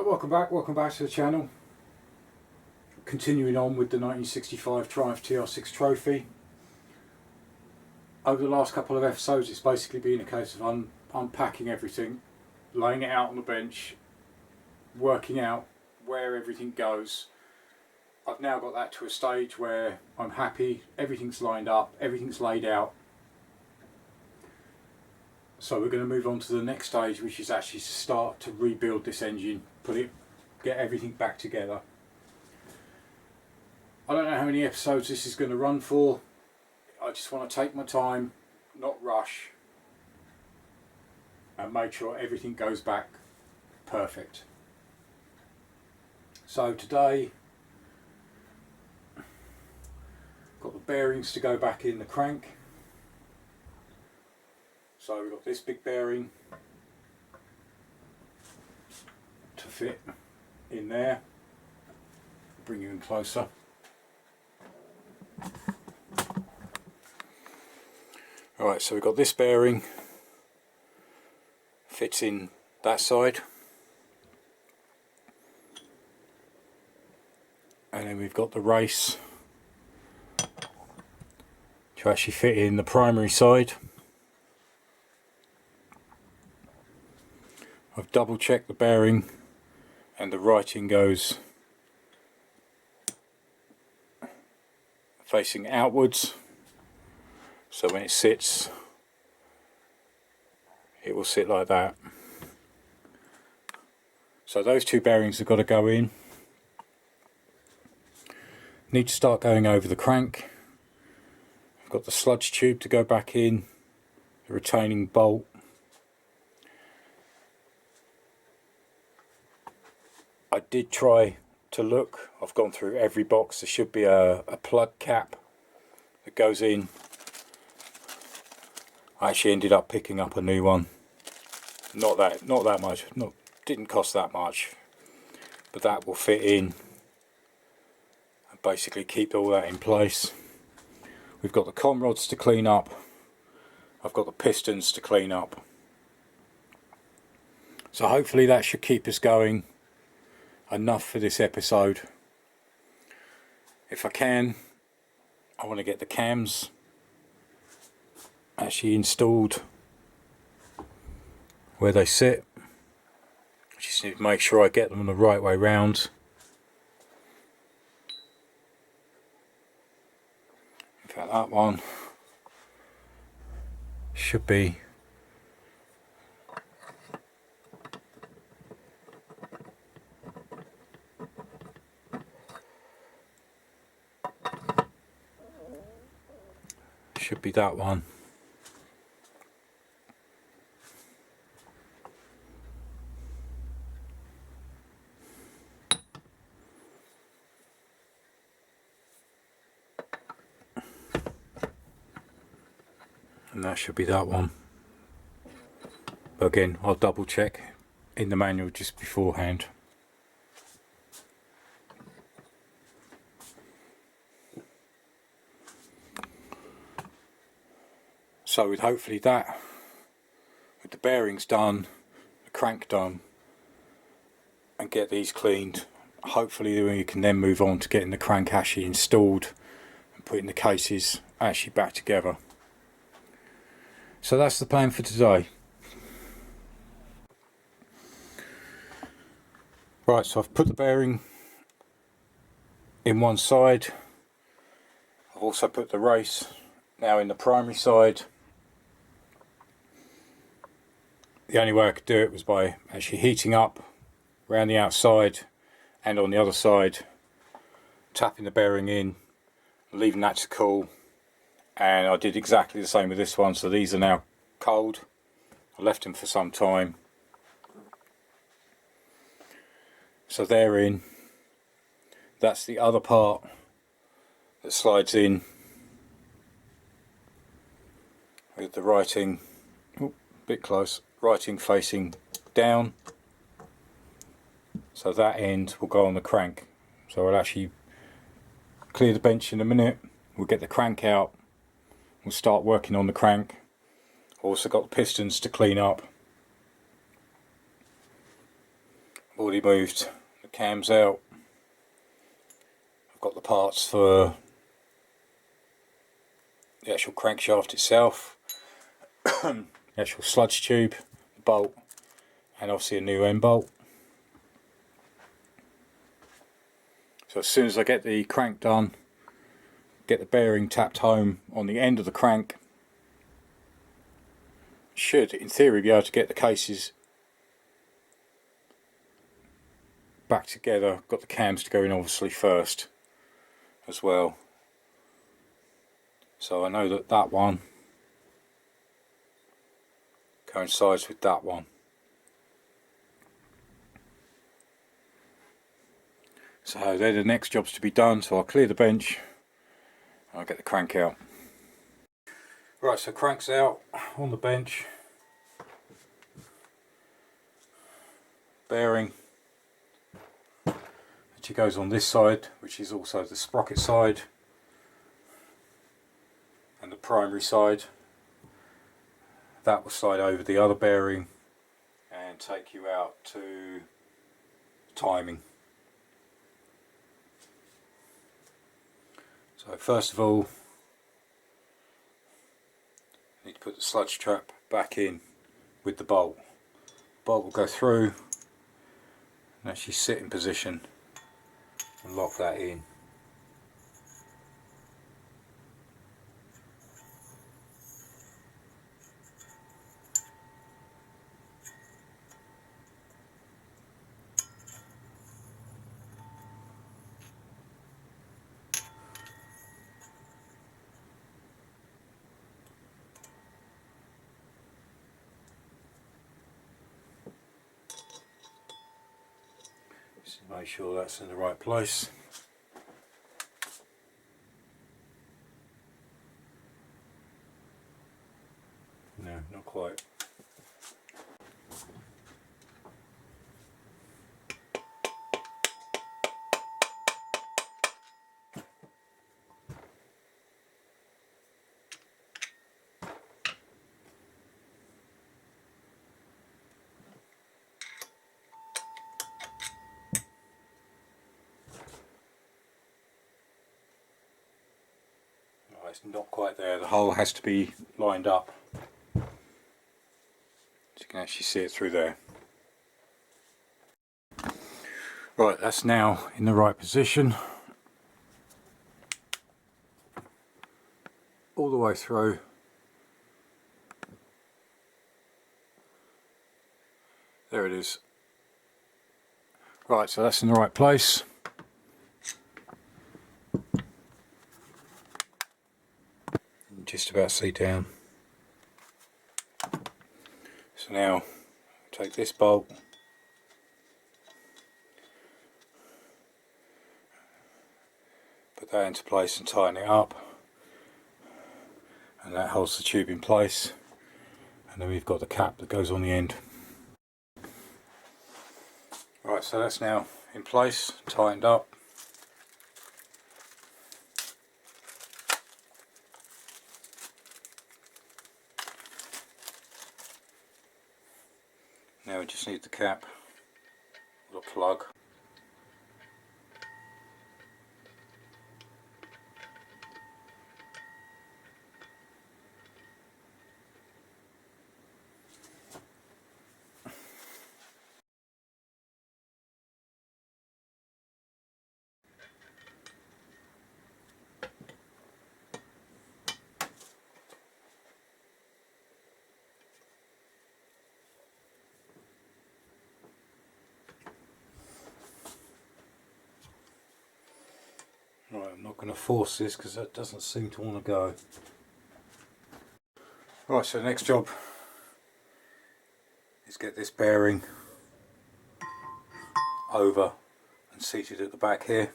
Right, welcome back to the channel. Continuing on with the 1965 Triumph TR6 trophy. Over the last couple of episodes it's basically been a case of unpacking everything, laying it out on the bench, working out where everything goes. I've now got that to a stage where I'm happy, everything's lined up, everything's laid out. So we're going to move on to the next stage, which is actually to start to rebuild this engine, get everything back together. I don't know how many episodes this is going to run for. I just want to take my time, not rush, and make sure everything goes back perfect. So today, got the bearings to go back in the crank. So we've got this big bearing to fit in there. Bring you in closer. Alright, so we've got this bearing, fits in that side. And then we've got the race to actually fit in the primary side. I've double checked the bearing and the writing goes facing outwards, so when it sits it will sit like that. So those two bearings have got to go in. Need to start going over the crank. I've got the sludge tube to go back in, the retaining bolt. I did try to look, I've gone through every box. There should be a plug cap that goes in. I actually ended up picking up a new one. Not that much, didn't cost that much, but that will fit in and basically keep all that in place. We've got the con rods to clean up. I've got the pistons to clean up. So hopefully that should keep us going enough for this episode. If I can, I want to get the cams actually installed where they sit. I just need to make sure I get them the right way round. In fact, that one should be that one. And that should be that one. But again, I'll double check in the manual just beforehand. So with hopefully that, with the bearings done, the crank done, and get these cleaned, hopefully we can then move on to getting the crank actually installed and putting the cases actually back together. So that's the plan for today. Right, so I've put the bearing in one side. I've also put the race now in the primary side. The only way I could do it was by actually heating up around the outside and on the other side, tapping the bearing in, leaving that to cool. And I did exactly the same with this one. So these are now cold. I left them for some time. So they're in. That's the other part that slides in with the writing, bit close, writing facing down. So that end will go on the crank. So I'll actually clear the bench in a minute. We'll get the crank out. We'll start working on the crank. Also got the pistons to clean up. already moved the cams out. I've got the parts for the actual crankshaft itself, the actual sludge tube, the bolt, and obviously a new end bolt. So as soon as I get the crank done, get the bearing tapped home on the end of the crank, should in theory be able to get the cases back together. Got the cams to go in obviously first as well, so I know that that one coincides with that one. So they're the next jobs to be done, so I'll clear the bench and I'll get the crank out. Right, so crank's out on the bench, bearing actually goes on this side, which is also the sprocket side and the primary side. That will slide over the other bearing and take you out to timing. So first of all, I need to put the sludge trap back in with the bolt. The bolt will go through and actually sit in position and lock that in. Just make sure that's in the right place. No, not quite. It's not quite there. The hole has to be lined up so you can actually see it through there. Right, that's now in the right position all the way through. There it is. Right, so that's in the right place. Just about see down. So now take this bolt, put that into place and tighten it up, and that holds the tube in place, and then we've got the cap that goes on the end. Right, so that's now in place, tightened up. Now we just need the cap, the plug. Right, I'm not going to force this because that doesn't seem to want to go. Right, so the next job is get this bearing over and seated at the back here.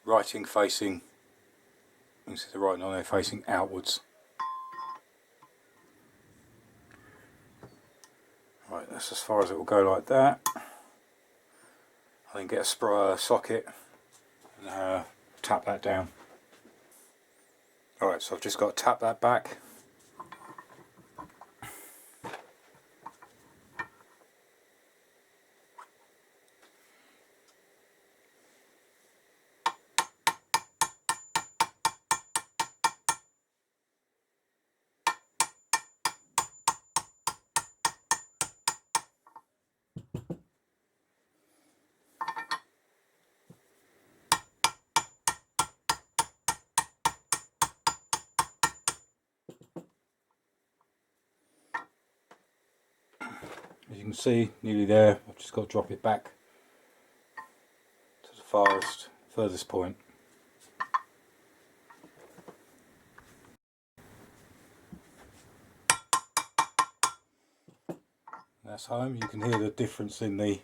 Writing facing, you can see the writing on there facing outwards. Right, that's as far as it will go like that. I then get a socket and tap that down. Alright, so I've just got to tap that back. you can see, nearly there. I've just got to drop it back to the furthest point. That's home. You can hear the difference in the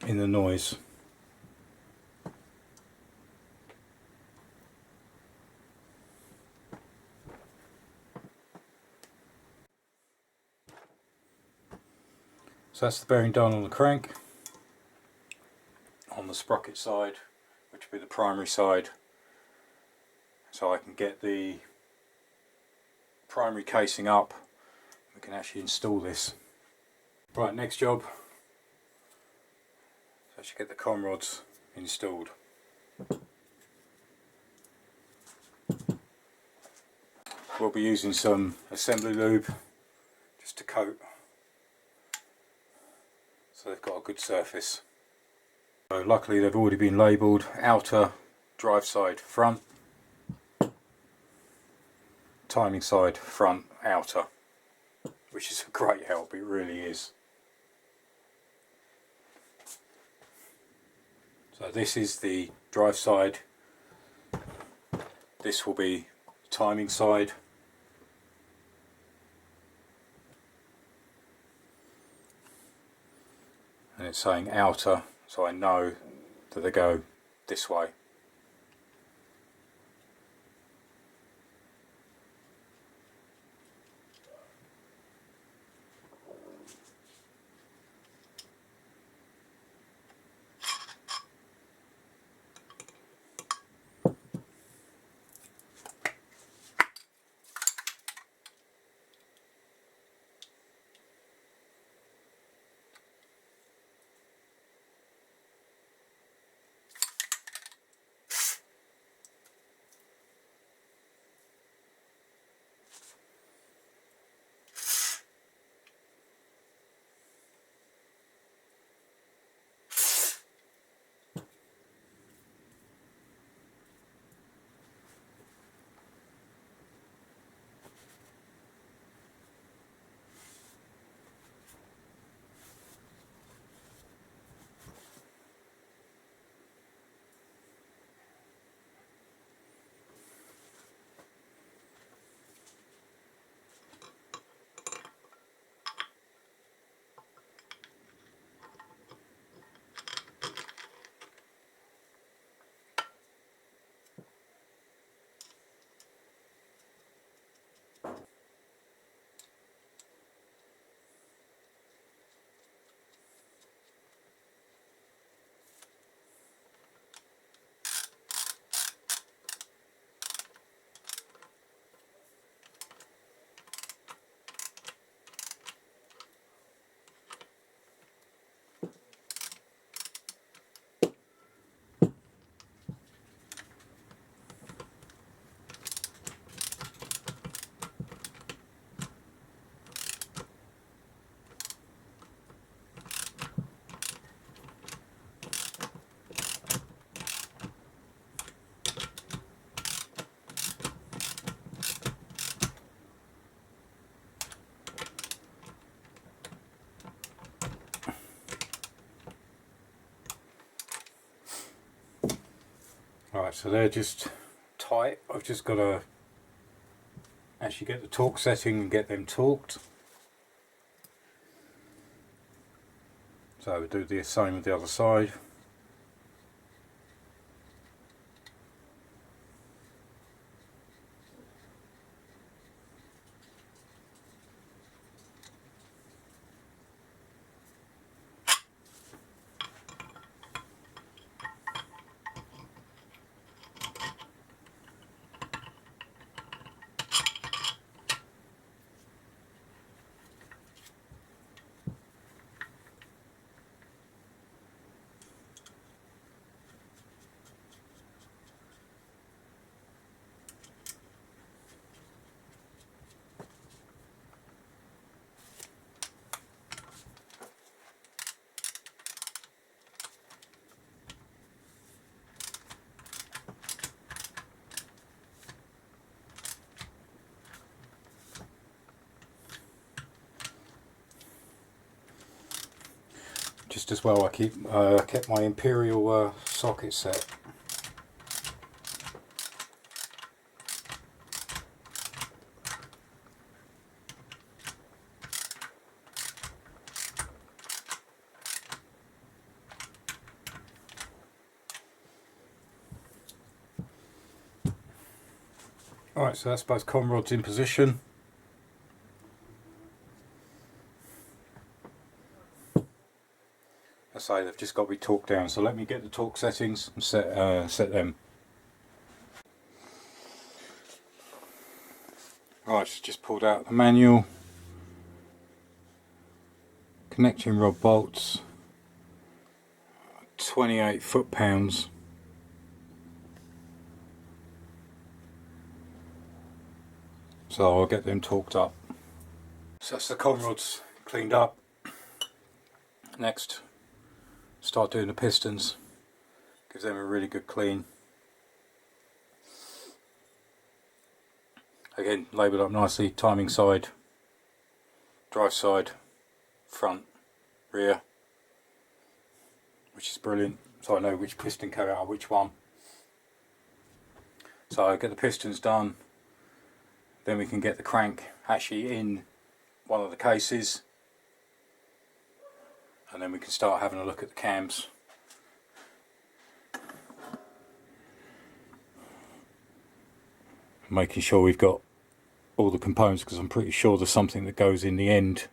noise. So that's the bearing done on the crank. On the sprocket side, which will be the primary side, so I can get the primary casing up, we can actually install this. Right, next job, so I should get the com rods installed. We'll be using some assembly lube just to coat, so they've got a good surface. So luckily they've already been labelled outer drive side front, timing side front outer, which is a great help, it really is. So this is the drive side, this will be the timing side. And it's saying outer, so I know that they go this way. Right, so they're just tight. I've just got to actually get the torque setting and get them torqued. So we do the same with the other side. just as well I kept my Imperial socket set. Alright, so that's both con rods in position. I say they've just got to be torqued down, so let me get the torque settings and set them. Right, so just pulled out the manual. Connecting rod bolts, 28 foot-pounds. So I'll get them torqued up. So that's the con rods cleaned up. Next, start doing the pistons. Gives them a really good clean. Again, labelled up nicely, timing side, drive side, front, rear, which is brilliant, so I know which piston go out of which one. So I get the pistons done, then we can get the crank actually in one of the cases, and then we can start having a look at the cams. Making sure we've got all the components, because I'm pretty sure there's something that goes in the end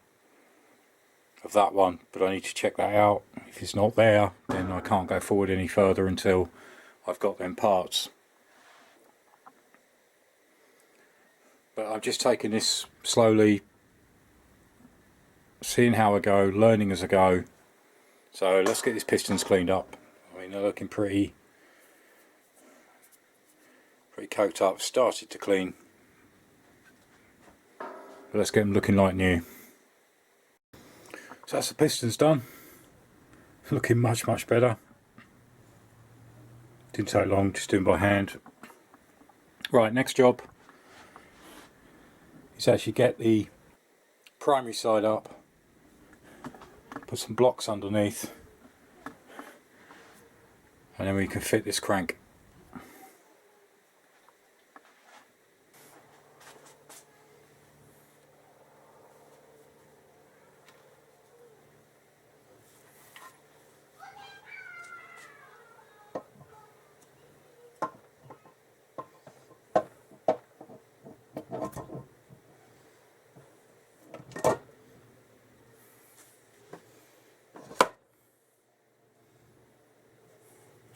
of that one, but I need to check that out. If it's not there, then I can't go forward any further until I've got them parts. But I'm just taking this slowly, seeing how I go, learning as I go. So let's get these pistons cleaned up. I mean, they're looking pretty coked up, started to clean. But let's get them looking like new. So that's the pistons done. Looking much better. Didn't take long, just doing by hand. Right, next job is actually get the primary side up, put some blocks underneath, and then we can fit this crank.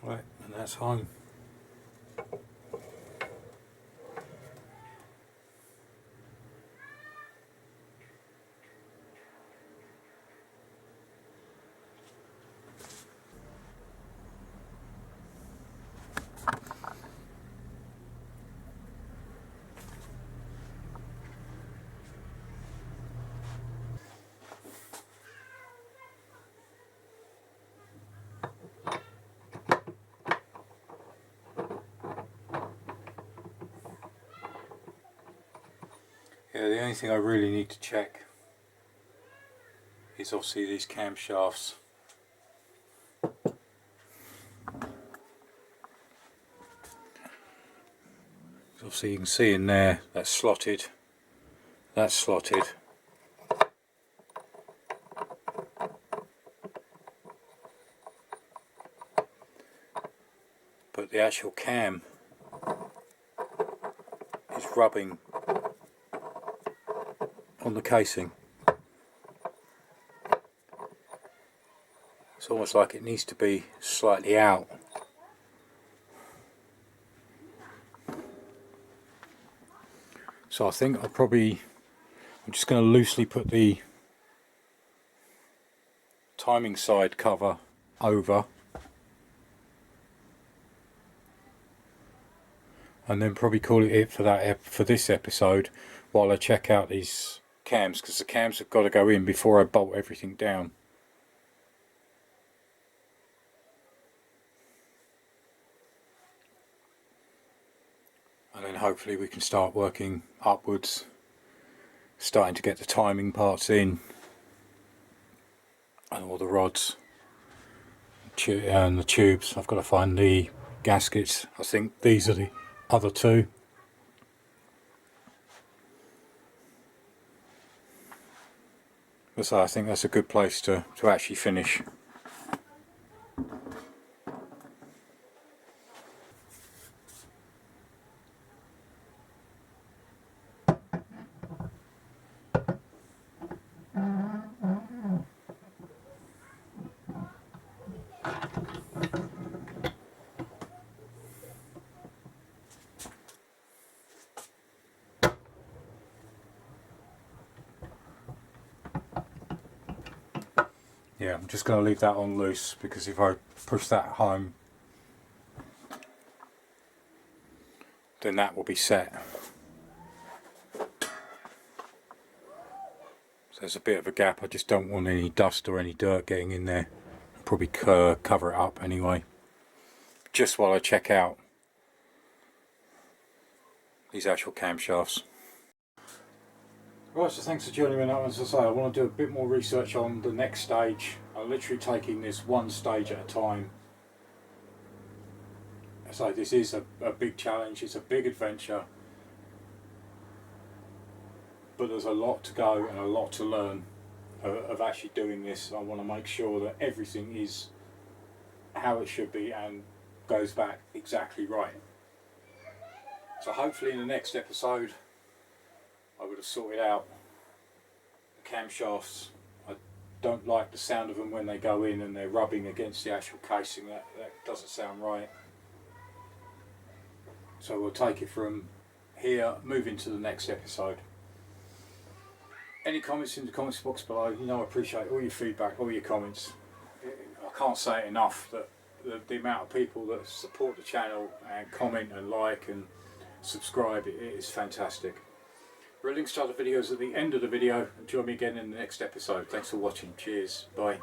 Right, and that's home. Yeah, the only thing I really need to check is obviously these camshafts. Obviously you can see in there, that's slotted, that's slotted. But the actual cam is rubbing on the casing. It's almost like it needs to be slightly out. So I think I'm just going to loosely put the timing side cover over, and then probably call it for this episode while I check out these cams, because the cams have got to go in before I bolt everything down. And then hopefully we can start working upwards, starting to get the timing parts in and all the rods. and the tubes. I've got to find the gaskets. I think these are the other two. So I think that's a good place to actually finish. Yeah, I'm just going to leave that on loose, because if I push that home, then that will be set. So there's a bit of a gap. I just don't want any dust or any dirt getting in there. I'll probably cover it up anyway, just while I check out these actual camshafts. Right, so thanks for joining me now. As I say, I want to do a bit more research on the next stage. I'm literally taking this one stage at a time. So this is a big challenge, it's a big adventure, but there's a lot to go and a lot to learn of actually doing this. I want to make sure that everything is how it should be and goes back exactly right. So hopefully in the next episode I would have sorted out the camshafts. I don't like the sound of them when they go in and they're rubbing against the actual casing. That doesn't sound right. So we'll take it from here, move into the next episode. Any comments in the comments box below? You know I appreciate all your feedback, all your comments. I can't say it enough that the amount of people that support the channel and comment and like and subscribe, it is fantastic. There are links to other videos at the end of the video, and join me again in the next episode. Thanks for watching. Cheers. Bye.